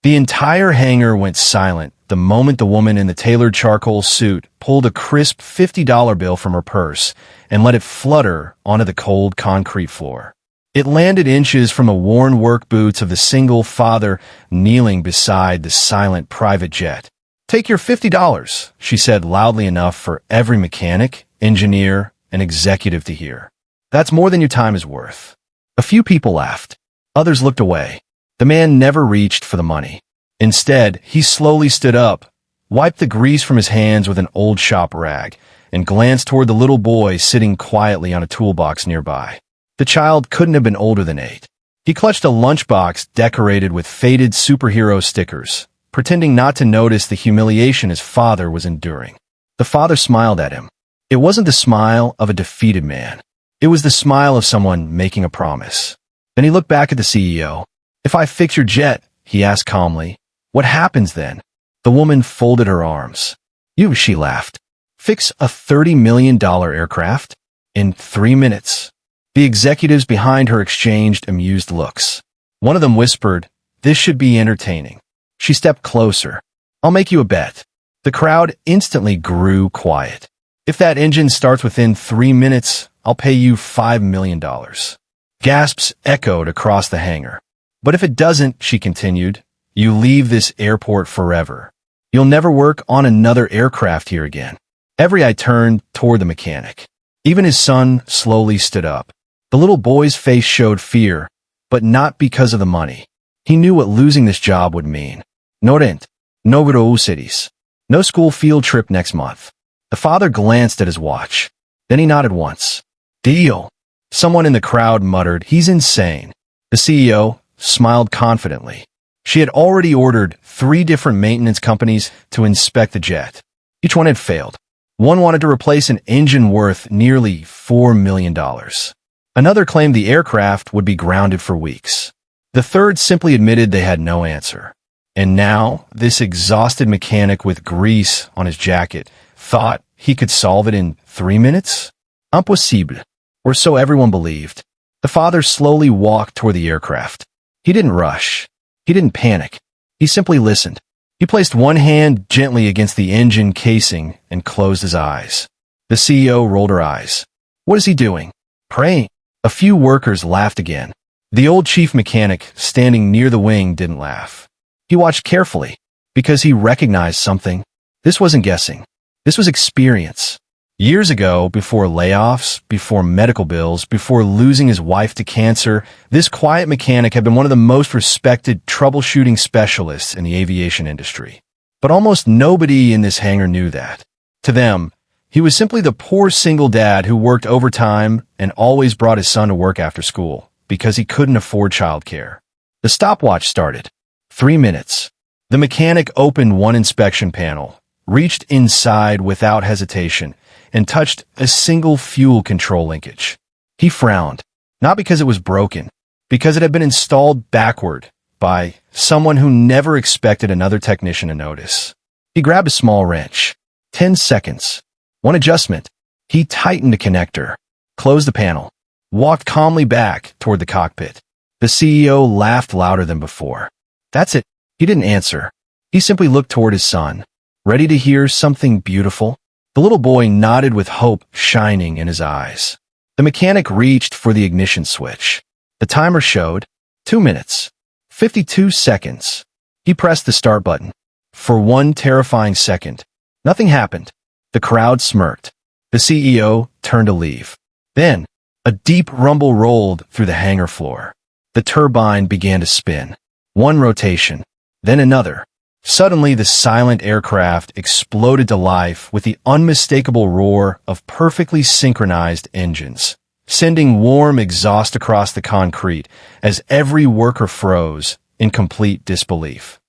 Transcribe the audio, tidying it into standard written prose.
The entire hangar went silent the moment the woman in the tailored charcoal suit pulled a crisp $50 bill from her purse and let it flutter onto the cold concrete floor. It landed inches from the worn work boots of the single father kneeling beside the silent private jet. "Take your $50, she said loudly enough for every mechanic, engineer, and executive to hear. "That's more than your time is worth." A few people laughed. Others looked away. The man never reached for the money. Instead, he slowly stood up, wiped the grease from his hands with an old shop rag, and glanced toward the little boy sitting quietly on a toolbox nearby. The child couldn't have been older than 8. He clutched a lunchbox decorated with faded superhero stickers, pretending not to notice the humiliation his father was enduring. The father smiled at him. It wasn't the smile of a defeated man. It was the smile of someone making a promise. Then he looked back at the CEO. "If I fix your jet," he asked calmly, "what happens then?" The woman folded her arms. She laughed. "Fix a $30 million aircraft? In 3 minutes." The executives behind her exchanged amused looks. One of them whispered, "This should be entertaining." She stepped closer. "I'll make you a bet." The crowd instantly grew quiet. "If that engine starts within 3 minutes, I'll pay you $5 million. Gasps echoed across the hangar. "But if it doesn't," she continued, "you leave this airport forever. You'll never work on another aircraft here again." Every eye turned toward the mechanic. Even his son slowly stood up. The little boy's face showed fear, but not because of the money. He knew what losing this job would mean. No rent, no groceries, no school field trip next month. The father glanced at his watch. Then he nodded once. "Deal." Someone in the crowd muttered, "He's insane." The CEO smiled confidently. She had already ordered 3 different maintenance companies to inspect the jet. Each one had failed. One wanted to replace an engine worth nearly $4 million. Another claimed the aircraft would be grounded for weeks. The third simply admitted they had no answer. And now, this exhausted mechanic with grease on his jacket thought he could solve it in 3 minutes? Impossible. Or so everyone believed. The father slowly walked toward the aircraft. He didn't rush. He didn't panic. He simply listened. He placed one hand gently against the engine casing and closed his eyes. The CEO rolled her eyes. What is he doing? Praying. A few workers laughed again. The old chief mechanic, standing near the wing, didn't laugh. He watched carefully, because he recognized something. This wasn't guessing. This was experience. Years ago, before layoffs, before medical bills, before losing his wife to cancer, this quiet mechanic had been one of the most respected troubleshooting specialists in the aviation industry. But almost nobody in this hangar knew that. To them, he was simply the poor single dad who worked overtime and always brought his son to work after school because he couldn't afford childcare. The stopwatch started. 3 minutes. The mechanic opened one inspection panel, reached inside without hesitation, and touched a single fuel control linkage. He frowned, not because it was broken, because it had been installed backward by someone who never expected another technician to notice. He grabbed a small wrench. 10 seconds. One adjustment. He tightened the connector, closed the panel, walked calmly back toward the cockpit. The CEO laughed louder than before. That's it. He didn't answer. He simply looked toward his son, ready to hear something beautiful. The little boy nodded with hope shining in his eyes. The mechanic reached for the ignition switch. The timer showed 2 minutes, 52 seconds. He pressed the start button. For one terrifying second, nothing happened. The crowd smirked. The CEO turned to leave. Then, a deep rumble rolled through the hangar floor. The turbine began to spin. One rotation, then another. Suddenly, the silent aircraft exploded to life with the unmistakable roar of perfectly synchronized engines, sending warm exhaust across the concrete as every worker froze in complete disbelief.